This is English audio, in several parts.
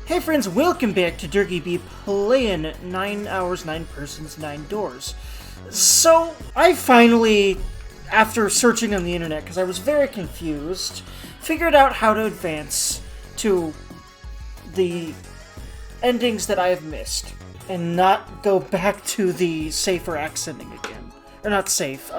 Hey friends, welcome back to Durgy B playing 9 hours, 9 persons, 9 doors. So, I finally, after searching on the internet, because I was very confused, figured out how to advance to the endings that I have missed, and not go back to the safe or axe ending again. Or not safe,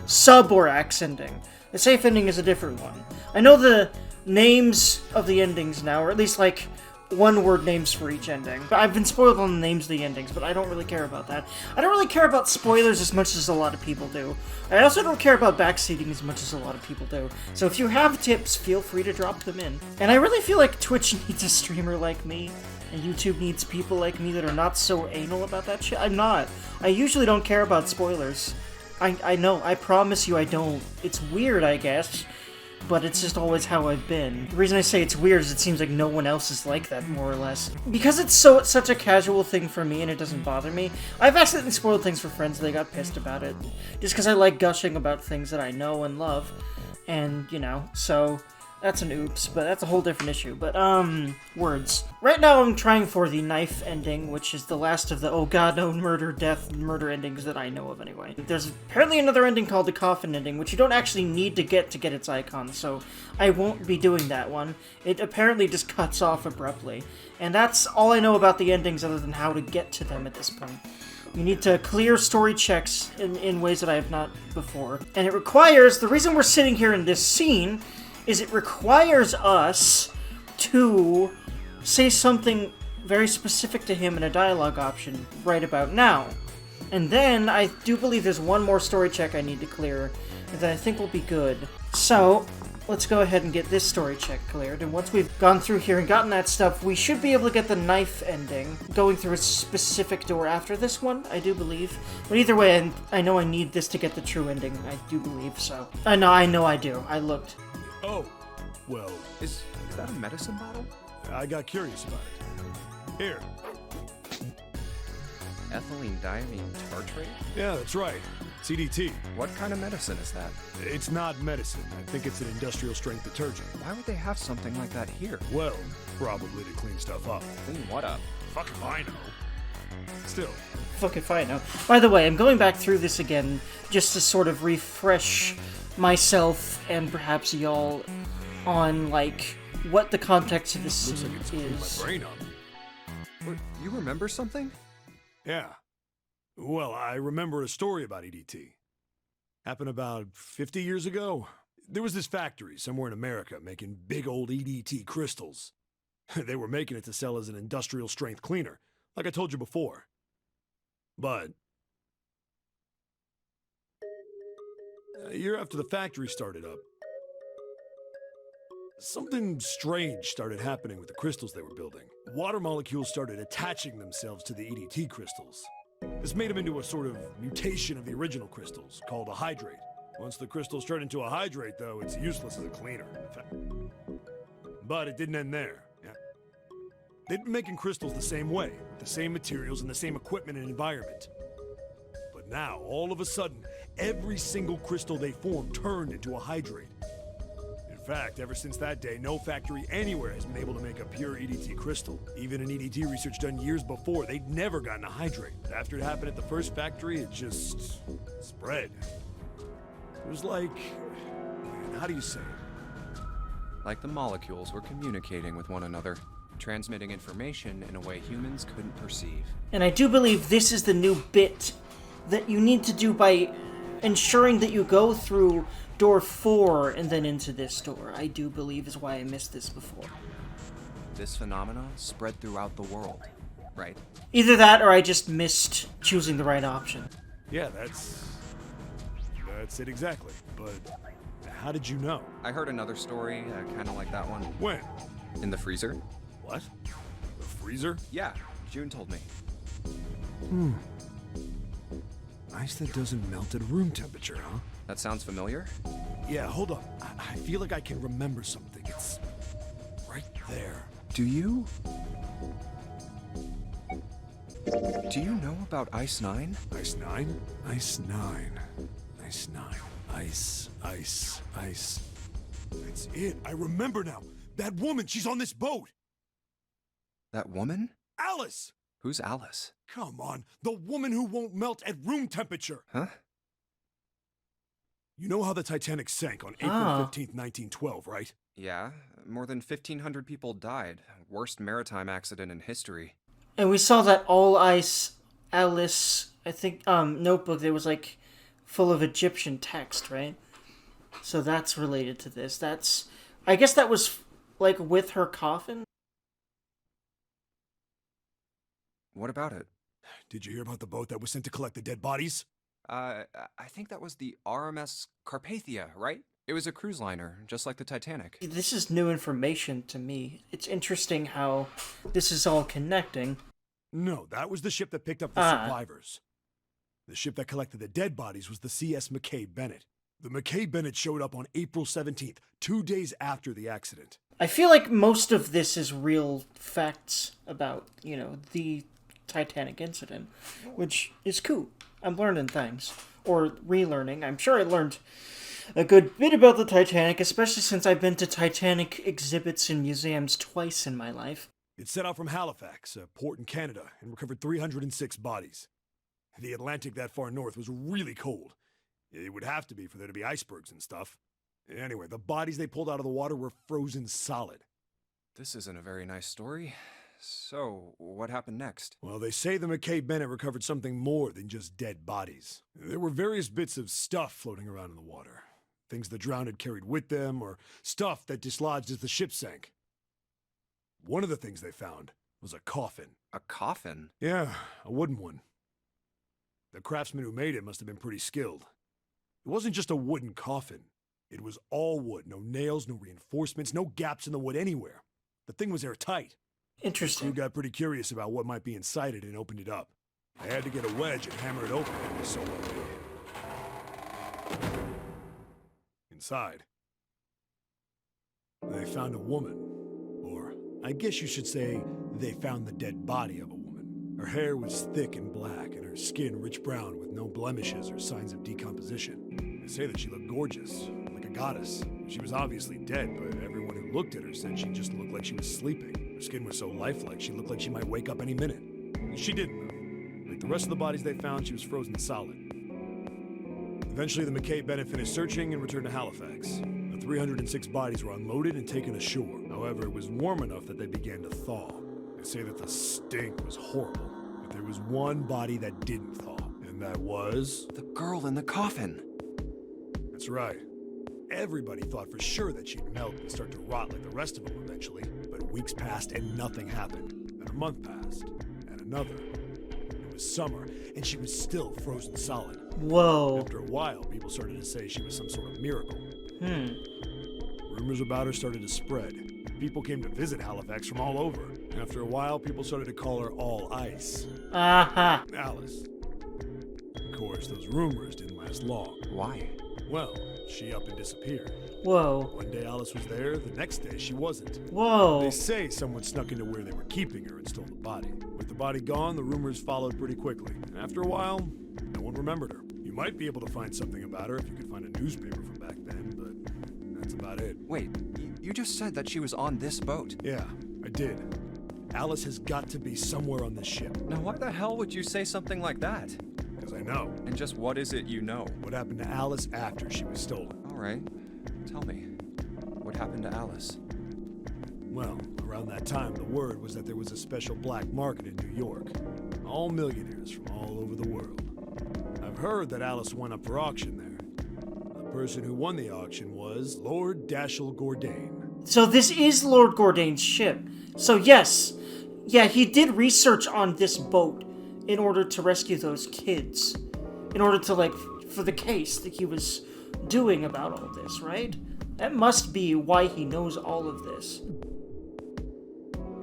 sub or axe ending. The safe ending is a different one. I know the names of the endings now, or at least like one-word names for each ending. I've been spoiled on the names of the endings, but I don't really care about that. I don't really care about spoilers as much as a lot of people do. I also don't care about backseating as much as a lot of people do. So if you have tips, feel free to drop them in. And I really feel like Twitch needs a streamer like me, and YouTube needs people like me that are not so anal about that shit. I'm not. I usually don't care about spoilers. I know, I promise you I don't. It's weird, I guess, but it's just always how I've been. The reason I say it's weird is it seems like no one else is like that, more or less. Because it's such a casual thing for me and it doesn't bother me, I've accidentally spoiled things for friends and they got pissed about it. Just because I like gushing about things that I know and love. And, you know, so that's an oops, but that's a whole different issue. But, words. Right now I'm trying for the knife ending, which is the last of the oh god, no murder endings that I know of anyway. There's apparently another ending called the coffin ending, which you don't actually need to get its icon, so I won't be doing that one. It apparently just cuts off abruptly. And that's all I know about the endings other than how to get to them at this point. You need to clear story checks in ways that I have not before. And it requires, the reason we're sitting here in this scene is it requires us to say something very specific to him in a dialogue option right about now. And then I do believe there's one more story check I need to clear that I think will be good. So, let's go ahead and get this story check cleared, and once we've gone through here and gotten that stuff, we should be able to get the knife ending, going through a specific door after this one, I do believe. But either way, I know I need this to get the true ending, I do believe, so. I know I do. I looked. Oh, well, Is that a medicine bottle? I got curious about it. Here. Ethylene diamine tartrate? Yeah, that's right. CDT. What kind of medicine is that? It's not medicine. I think it's an industrial strength detergent. Why would they have something like that here? Well, probably to clean stuff up. Clean what up? Fuck if I know. Still. Fuck if I know. By the way, I'm going back through this again just to sort of refresh myself and perhaps y'all on, like, what the context of this scene Looks like it's is. cleaned my brain up. You remember something? Yeah. Well, I remember a story about EDT. Happened about 50 years ago. There was this factory somewhere in America making big old EDT crystals. They were making it to sell as an industrial strength cleaner, like I told you before. But a year after the factory started up, something strange started happening with the crystals they were building. Water molecules started attaching themselves to the EDT crystals. This made them into a sort of mutation of the original crystals, called a hydrate. Once the crystals turn into a hydrate, though, it's useless as a cleaner. But it didn't end there. Yeah. They'd been making crystals the same way, with the same materials and the same equipment and environment. But now, all of a sudden, every single crystal they formed turned into a hydrate. In fact, ever since that day, no factory anywhere has been able to make a pure EDT crystal. Even in EDT research done years before, they'd never gotten a hydrate. After it happened at the first factory, it just spread. It was like, man, how do you say it? Like the molecules were communicating with one another, transmitting information in a way humans couldn't perceive. And I do believe this is the new bit that you need to do by ensuring that you go through door 4 and then into this door. I do believe is why I missed this before. This phenomena spread throughout the world, right? Either that or I just missed choosing the right option. Yeah, that's it exactly. But how did you know? I heard another story, kind of like that one. When? In the freezer? What? The freezer? Yeah, June told me. Ice that doesn't melt at room temperature, huh? That sounds familiar? Yeah, hold on. I feel like I can remember something. It's right there. Do you? Do you know about Ice 9? Ice 9? Ice 9. Ice 9. Ice. That's it. I remember now. That woman, she's on this boat. That woman? Alice! Who's Alice? Come on, the woman who won't melt at room temperature! Huh? You know how the Titanic sank on April 15th, 1912, right? Yeah, more than 1,500 people died. Worst maritime accident in history. And we saw that all ice Alice, I think, notebook that was like full of Egyptian text, right? So that's related to this. I guess that was like with her coffin. What about it? Did you hear about the boat that was sent to collect the dead bodies? I think that was the RMS Carpathia, right? It was a cruise liner, just like the Titanic. This is new information to me. It's interesting how this is all connecting. No, that was the ship that picked up the survivors. The ship that collected the dead bodies was the CS McKay Bennett. The McKay Bennett showed up on April 17th, 2 days after the accident. I feel like most of this is real facts about, the Titanic incident, which is cool. I'm learning things. Or relearning. I'm sure I learned a good bit about the Titanic, especially since I've been to Titanic exhibits and museums twice in my life. It set out from Halifax, a port in Canada, and recovered 306 bodies. The Atlantic that far north was really cold. It would have to be for there to be icebergs and stuff. Anyway, the bodies they pulled out of the water were frozen solid. This isn't a very nice story. So, what happened next? Well, they say the McKay Bennett recovered something more than just dead bodies. There were various bits of stuff floating around in the water. Things the drowned had carried with them, or stuff that dislodged as the ship sank. One of the things they found was a coffin. A coffin? Yeah, a wooden one. The craftsman who made it must have been pretty skilled. It wasn't just a wooden coffin. It was all wood, no nails, no reinforcements, no gaps in the wood anywhere. The thing was airtight. Interesting. The crew got pretty curious about what might be inside it and opened it up. They had to get a wedge and hammer it open. It was so well made. Inside, they found a woman. Or, I guess you should say, they found the dead body of a woman. Her hair was thick and black, and her skin rich brown with no blemishes or signs of decomposition. They say that she looked gorgeous, like a goddess. She was obviously dead, but everyone who looked at her said she just looked like she was sleeping. Her skin was so lifelike, she looked like she might wake up any minute. She didn't, though. Like the rest of the bodies they found, she was frozen solid. Eventually, the McKay Bennett finished searching and returned to Halifax. The 306 bodies were unloaded and taken ashore. However, it was warm enough that they began to thaw. They say that the stink was horrible, but there was one body that didn't thaw, and that was... The girl in the coffin! That's right. Everybody thought for sure that she'd melt and start to rot like the rest of them eventually, but weeks passed and nothing happened. Then a month passed, and another. It was summer, and she was still frozen solid. Whoa. After a while, people started to say she was some sort of miracle. Rumors about her started to spread. People came to visit Halifax from all over. After a while, people started to call her All Ice. Aha. Alice. Of course, those rumors didn't last long. Why? Well, she up and disappeared. Whoa. One day Alice was there, the next day she wasn't. Whoa. They say someone snuck into where they were keeping her and stole the body. With the body gone, the rumors followed pretty quickly. After a while, no one remembered her. You might be able to find something about her if you could find a newspaper from back then, but that's about it. Wait, you just said that she was on this boat. Yeah, I did. Alice has got to be somewhere on this ship. Now why the hell would you say something like that? Because I know. And just what is it you know? What happened to Alice after she was stolen? Alright, tell me. What happened to Alice? Well, around that time, the word was that there was a special black market in New York. All millionaires from all over the world. I've heard that Alice went up for auction there. The person who won the auction was Lord Dashiell Gordain. So this is Lord Gordain's ship. So yes. Yeah, he did research on this boat in order to rescue those kids. In order to, for the case that he was doing about all this, right? That must be why he knows all of this.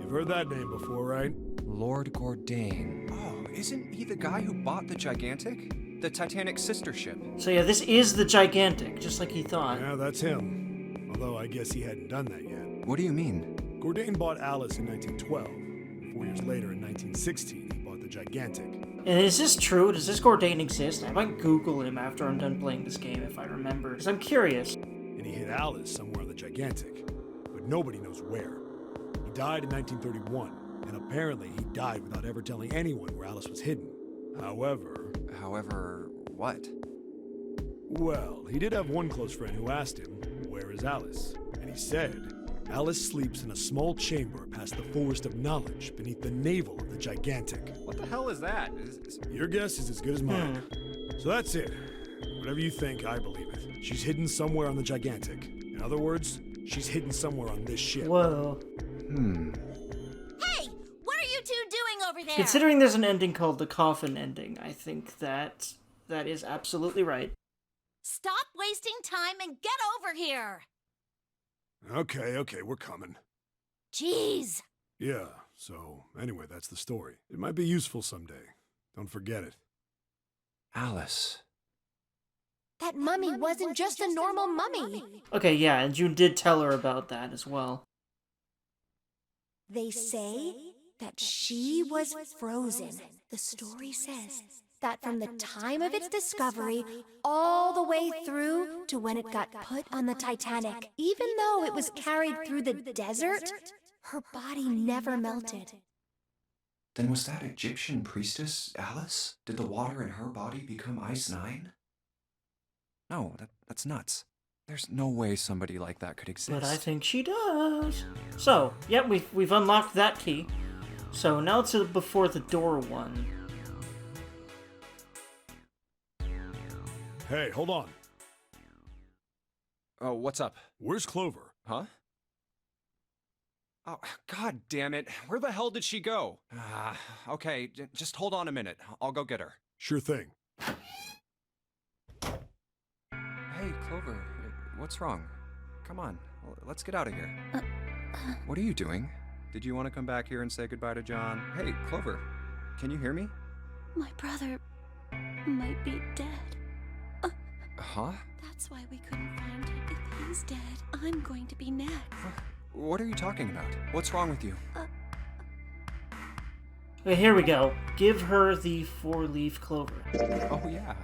You've heard that name before, right? Lord Gordain. Oh, isn't he the guy who bought the Gigantic? The Titanic's sister ship. So yeah, this is the Gigantic, just like he thought. Yeah, that's him. Although I guess he hadn't done that yet. What do you mean? Gordain bought Alice in 1912. 4 years later, in 1916, he bought the Gigantic. And is this true? Does this Gordain exist? I might Google him after I'm done playing this game if I remember, because I'm curious. And he hid Alice somewhere on the Gigantic, but nobody knows where. He died in 1931, and apparently he died without ever telling anyone where Alice was hidden. However, What? well, he did have one close friend who asked him, "Where is Alice?" And he said, "Alice sleeps in a small chamber past the Forest of Knowledge beneath the navel of the Gigantic." What the hell is that? Your guess is as good as mine. So that's it. Whatever you think, I believe it. She's hidden somewhere on the Gigantic. In other words, she's hidden somewhere on this ship. Whoa. Hey, what are you two doing over there? Considering there's an ending called the coffin ending, I think that is absolutely right. Stop wasting time and get over here. Okay, we're coming. Jeez. Yeah, so anyway, that's the story. It might be useful someday. Don't forget it. Alice. That mummy wasn't just a normal mummy. Okay, yeah, and June did tell her about that as well. They say that she was frozen. The story says that from the time of its discovery all the way through to when it got put on the Titanic, even though it was carried through the desert, her body never melted. Then was that Egyptian priestess, Alice? Did the water in her body become Ice 9? No, that's nuts. There's no way somebody like that could exist. But I think she does. So, yep, we've unlocked that key. So now it's before the door one. Hey, hold on. Oh, what's up? Where's Clover? Huh? Oh, god damn it. Where the hell did she go? Okay, just hold on a minute. I'll go get her. Sure thing. Hey, Clover, what's wrong? Come on, let's get out of here. What are you doing? Did you want to come back here and say goodbye to John? Hey, Clover, can you hear me? My brother might be dead. Huh? That's why we couldn't find him. If he's dead, I'm going to be next. What are you talking about? What's wrong with you? Okay, here we go. Give her the 4-leaf clover. Oh, yeah.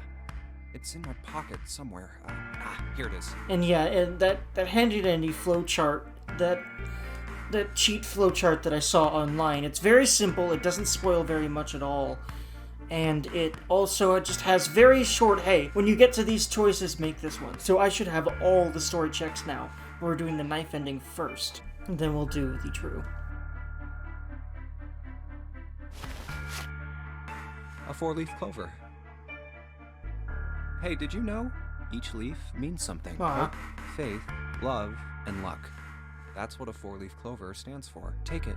It's in my pocket somewhere. Here it is. And yeah, and that handy-dandy flowchart, that cheat flowchart that I saw online, it's very simple, it doesn't spoil very much at all. And it also just has very short, hey, when you get to these choices, make this one. So I should have all the story checks now. We're doing the knife ending first, and then we'll do the true. A 4-leaf clover. Hey, did you know? Each leaf means something. Aw. Hope, faith, love, and luck. That's what a 4-leaf clover stands for. Take it.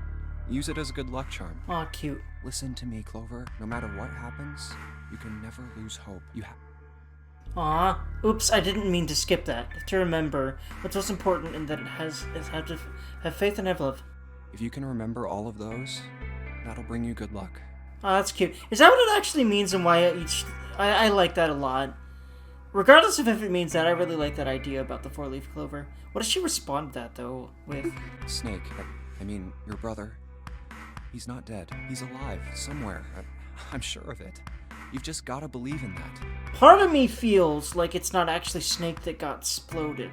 Use it as a good luck charm. Aw, cute. Listen to me, Clover. No matter what happens, you can never lose hope. Aw. Oops, I didn't mean to skip that. You have to remember what's most important in that is how to have faith and have love. If you can remember all of those, that'll bring you good luck. Oh, that's cute. Is that what it actually means and why I like that a lot. Regardless of if it means that, I really like that idea about the 4-leaf clover. What does she respond to that, though, with? Snake, I mean, your brother. He's not dead. He's alive, somewhere. I'm sure of it. You've just gotta believe in that. Part of me feels like it's not actually Snake that got exploded.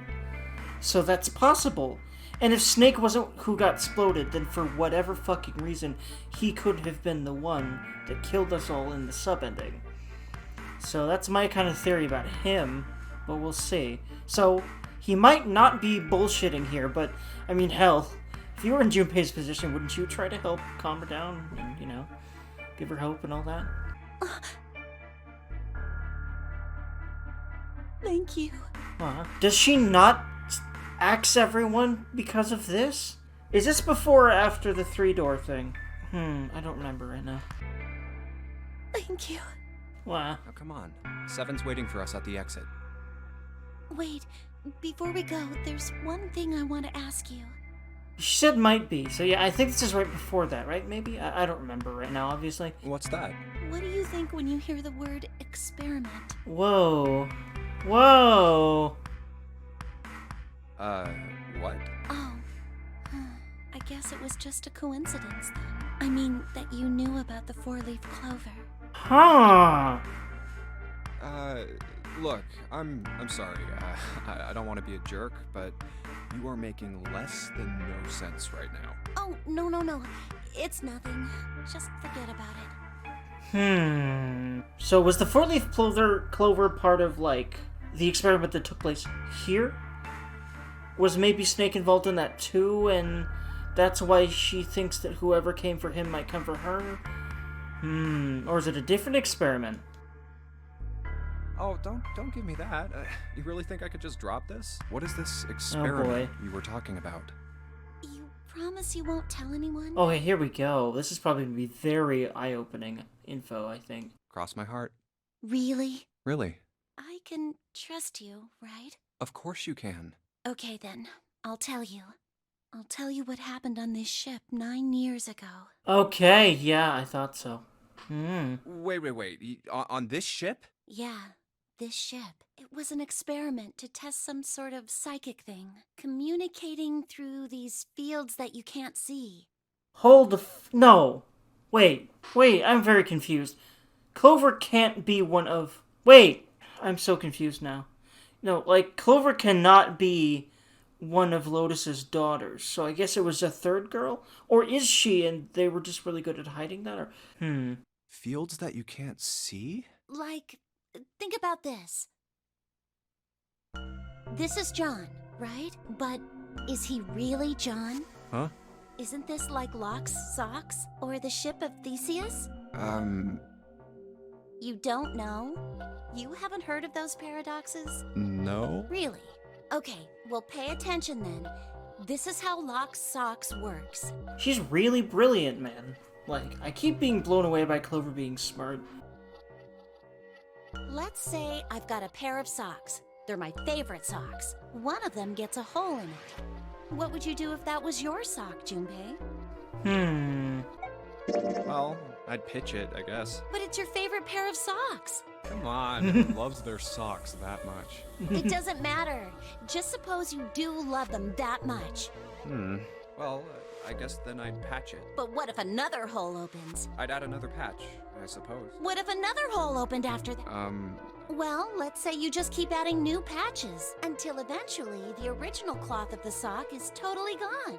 So that's possible. And if Snake wasn't who got exploded, then for whatever fucking reason, he could have been the one that killed us all in the sub-ending. So that's my kind of theory about him, but we'll see. So, he might not be bullshitting here, but, I mean, hell, if you were in Junpei's position, wouldn't you try to help calm her down and, you know, give her hope and all that? Thank you. Does she not axe everyone because of this? Is this before or after the 3-door thing? I don't remember right now. Thank you. Wow. Now come on. 7's waiting for us at the exit. Wait, before we go, there's one thing I want to ask you. She said might be, so yeah, I think this is right before that, right? Maybe? I don't remember right now, obviously. What's that? What do you think when you hear the word experiment? Whoa. Whoa. What? Oh. I guess it was just a coincidence then. I mean, that you knew about the 4-leaf clover. Huh. Look, I'm sorry. I don't want to be a jerk, but you are making less than no sense right now. Oh, no. It's nothing. Just forget about it. So was the four-leaf clover part of, like, the experiment that took place here? Was maybe Snake involved in that too, and that's why she thinks that whoever came for him might come for her? Or is it a different experiment? Oh, don't give me that. You really think I could just drop this? What is this experiment you were talking about? You promise you won't tell anyone? Okay, here we go. This is probably going to be very eye-opening info, I think. Cross my heart. Really? Really? I can trust you, right? Of course you can. Okay then, I'll tell you. I'll tell you what happened on this ship 9 years ago. Okay, yeah, I thought so. Wait. On this ship? Yeah, this ship. It was an experiment to test some sort of psychic thing. Communicating through these fields that you can't see. No. Wait, I'm very confused. Clover can't be one of... Wait, I'm so confused now. No, like, Clover cannot be one of Lotus's daughters, so I guess it was a third girl? Or is she, and they were just really good at hiding that, or... Fields that you can't see? Like, think about this. This is John, right? But is he really John? Huh? Isn't this like Locke's socks? Or the ship of Theseus? You don't know? You haven't heard of those paradoxes? No. Really? Okay, well pay attention then. This is how Locke's socks works. She's really brilliant, man. Like, I keep being blown away by Clover being smart. Let's say I've got a pair of socks. They're my favorite socks. One of them gets a hole in it. What would you do if that was your sock, Junepei? Well, I'd pitch it, I guess. But it's your favorite pair of socks. Come on, who loves their socks that much? It doesn't matter. Just suppose you do love them that much. Well, I guess then I'd patch it. But what if another hole opens? I'd add another patch, I suppose. What if another hole opened after that? Well, let's say you just keep adding new patches until eventually the original cloth of the sock is totally gone.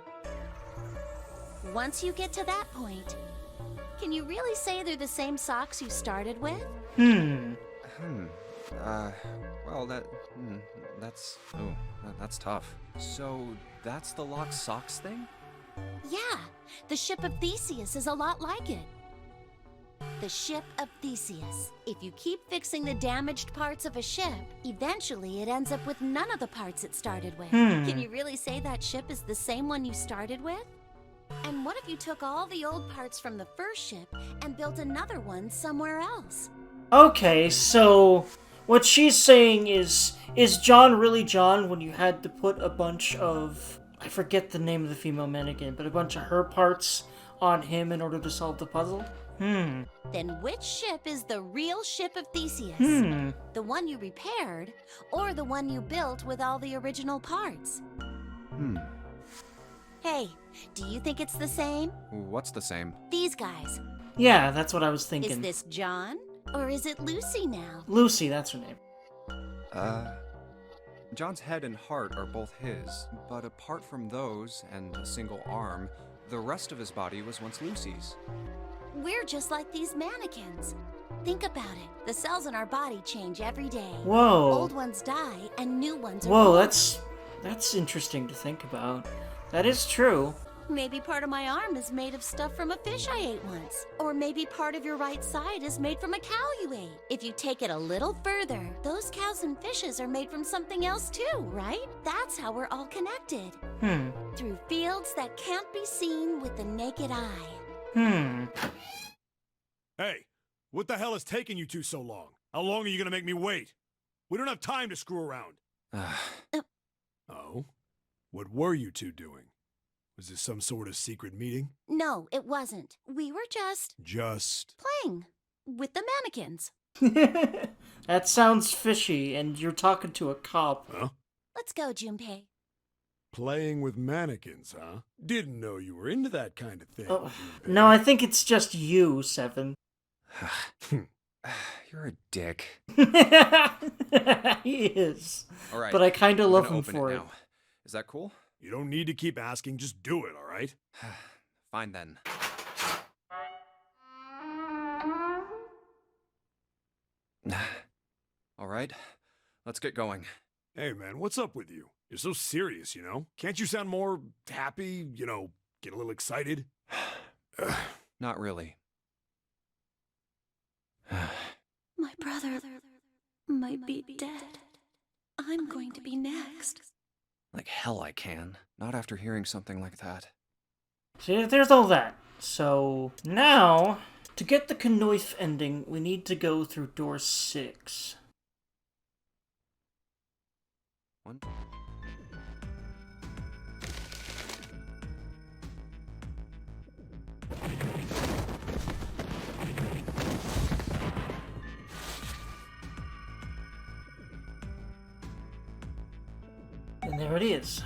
Once you get to that point, can you really say they're the same socks you started with? Well, that's tough. So, that's the Locke socks thing? Yeah, the ship of Theseus is a lot like it. The ship of Theseus. If you keep fixing the damaged parts of a ship, eventually it ends up with none of the parts it started with. Can you really say that ship is the same one you started with? And what if you took all the old parts from the first ship and built another one somewhere else? Okay, so what she's saying is John really John when you had to put a bunch of... I forget the name of the female mannequin, but a bunch of her parts on him in order to solve the puzzle? Then which ship is the real ship of Theseus? The one you repaired, or the one you built with all the original parts? Hey, do you think it's the same? What's the same? These guys. Yeah, that's what I was thinking. Is this John? Or is it Lucy now? Lucy, that's her name. John's head and heart are both his, but apart from those and a single arm, the rest of his body was once Lucy's. We're just like these mannequins. Think about it. The cells in our body change every day. Whoa. Old ones die and new ones are Whoa, born. that's interesting to think about. That is true. Maybe part of my arm is made of stuff from a fish I ate once. Or maybe part of your right side is made from a cow you ate. If you take it a little further, those cows and fishes are made from something else too, right? That's how we're all connected. Through fields that can't be seen with the naked eye. Hey, what the hell is taking you two so long? How long are you gonna make me wait? We don't have time to screw around. Oh? What were you two doing? Was this some sort of secret meeting? No, it wasn't. We were just playing with the mannequins. That sounds fishy, and you're talking to a cop. Huh? Let's go, Junepei. Playing with mannequins, huh? Didn't know you were into that kind of thing. Oh, no, I think it's just you, Seven. You're a dick. He is. All right. But I kind of love I'm gonna him open for it it. now. Is that cool? You don't need to keep asking, just do it, alright? Fine then. All right, let's get going. Hey, man, what's up with you? You're so serious, you know? Can't you sound more happy, get a little excited? Not really. My brother might be dead. I'm going to be next. Like hell I can. Not after hearing something like that. See, there's all that. So, now, to get the Kanoif ending, we need to go through door 6. One. And there it is.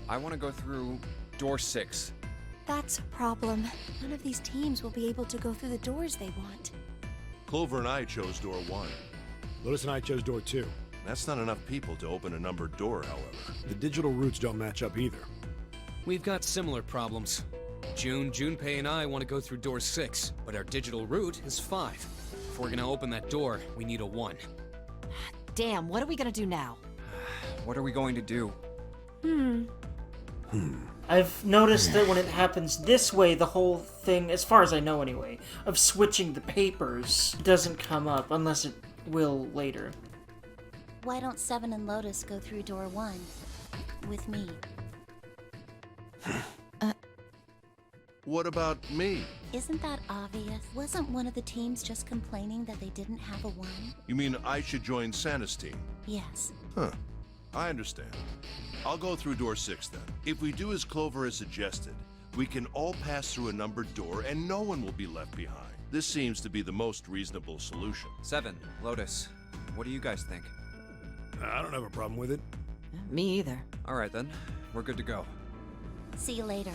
I want to go through door 6. That's a problem. None of these teams will be able to go through the doors they want. Clover and I chose door 1. Lotus and I chose door 2. That's not enough people to open a numbered door, however. The digital routes don't match up either. We've got similar problems. Junepei and I want to go through door 6, but our digital route is 5. If we're gonna open that door, we need a 1. Damn, what are we gonna do now? What are we going to do? I've noticed that when it happens this way, the whole thing, as far as I know anyway, of switching the papers doesn't come up, unless it will later. Why don't Seven and Lotus go through door 1 with me? What about me? Isn't that obvious? Wasn't one of the teams just complaining that they didn't have a 1? You mean I should join Santa's team? Yes. Huh. I understand. I'll go through door 6 then. If we do as Clover has suggested, we can all pass through a numbered door and no one will be left behind. This seems to be the most reasonable solution. 7, Lotus. What do you guys think? I don't have a problem with it. Me either. All right then, we're good to go. See you later.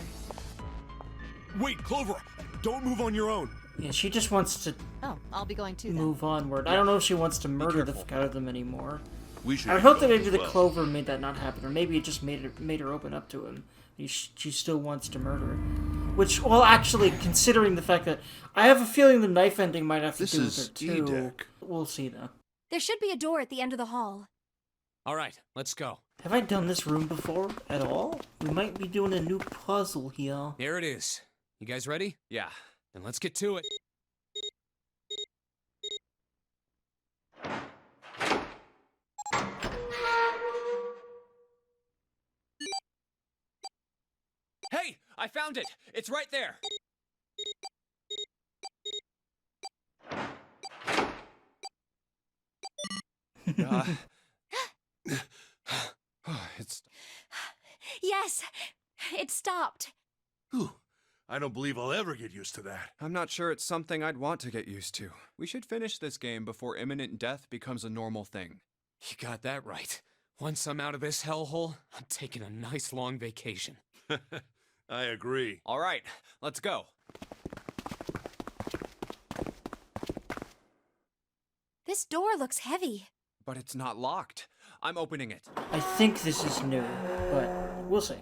Wait, Clover! Don't move on your own! Yeah, she just wants to Oh, I'll be going too then. move onward. I don't know if she wants to murder the fuck out of them anymore. We should I would be hope that going maybe as the well. Clover made that not happen, or maybe it just made her open up to him. She still wants to murder him. Which, well, actually, considering the fact that I have a feeling the knife ending might have to This do with is it too. E-Deck. We'll see though. There should be a door at the end of the hall. All right, let's go. Have I done this room before at all? We might be doing a new puzzle here. Here it is. You guys ready? Yeah. Then let's get to it. Hey, I found it. It's right there. It's Yes, it stopped. Whew. I don't believe I'll ever get used to that. I'm not sure it's something I'd want to get used to. We should finish this game before imminent death becomes a normal thing. You got that right. Once I'm out of this hellhole, I'm taking a nice long vacation. I agree. All right, let's go. This door looks heavy. But it's not locked. I'm opening it. I think this is new, but we'll see.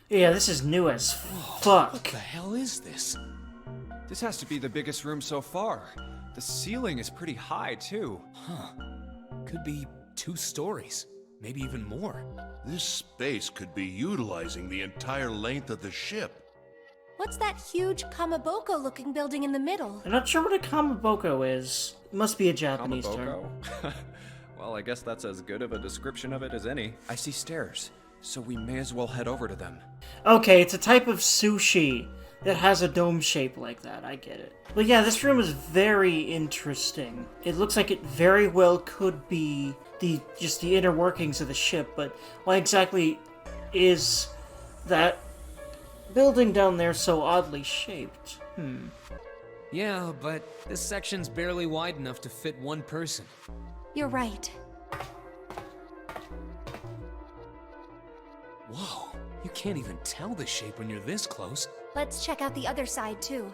Yeah, this is new as fuck. What the hell is this? This has to be the biggest room so far. The ceiling is pretty high, too. Huh. Could be 2 stories. Maybe even more. This space could be utilizing the entire length of the ship. What's that huge Kamaboko-looking building in the middle? I'm not sure what a kamaboko is. It must be a Japanese term. Kamaboko? Well, I guess that's as good of a description of it as any. I see stairs, so we may as well head over to them. Okay, it's a type of sushi that has a dome shape like that. I get it. But yeah, this room is very interesting. It looks like it very well could be just the inner workings of the ship, but why exactly is that building down there so oddly shaped? Yeah, but this section's barely wide enough to fit 1 person. You're right. Whoa, you can't even tell the shape when you're this close. Let's check out the other side, too.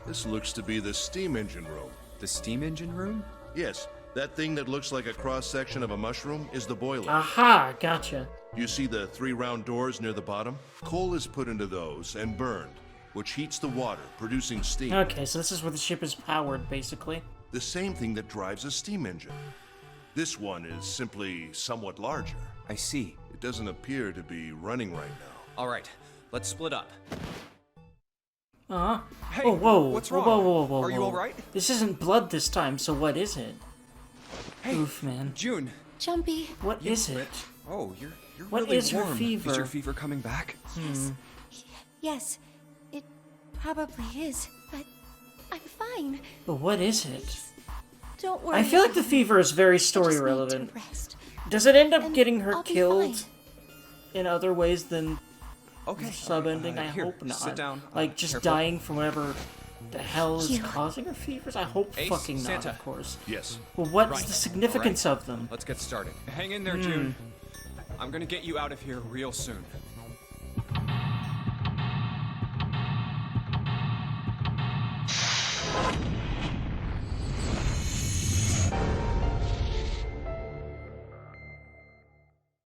This looks to be the steam engine room. The steam engine room? Yes, that thing that looks like a cross-section of a mushroom is the boiler. Aha, gotcha. You see the 3 round doors near the bottom? Coal is put into those and burned, which heats the water, producing steam. Okay, so this is where the ship is powered, basically. the same thing that drives a steam engine. This one is simply somewhat larger. I see. It doesn't appear to be running right now. All right, let's split up. Hey, oh, whoa. what's Whoa, wrong? whoa, whoa, whoa, Are you whoa. all right? This isn't blood this time, so what is it? Hey, Oof, man. June. Jumpy. What is it? Oh, you're What really is her warm. fever? Is your fever coming back? Yes, it probably is, but I'm fine. But what is it? Don't worry. I feel like the about fever is very it. I story just need to relevant. rest. Does it end up And getting her I'll be killed fine. in other ways than Okay. sub-ending? I Here, hope not. Sit down. Like, just Careful. dying from whatever the hell is You. causing her fevers? I hope Ace, fucking not, Santa. of course. Yes. Well, what's Right. the significance of them? Let's get started. Hang in there, June. I'm gonna get you out of here real soon.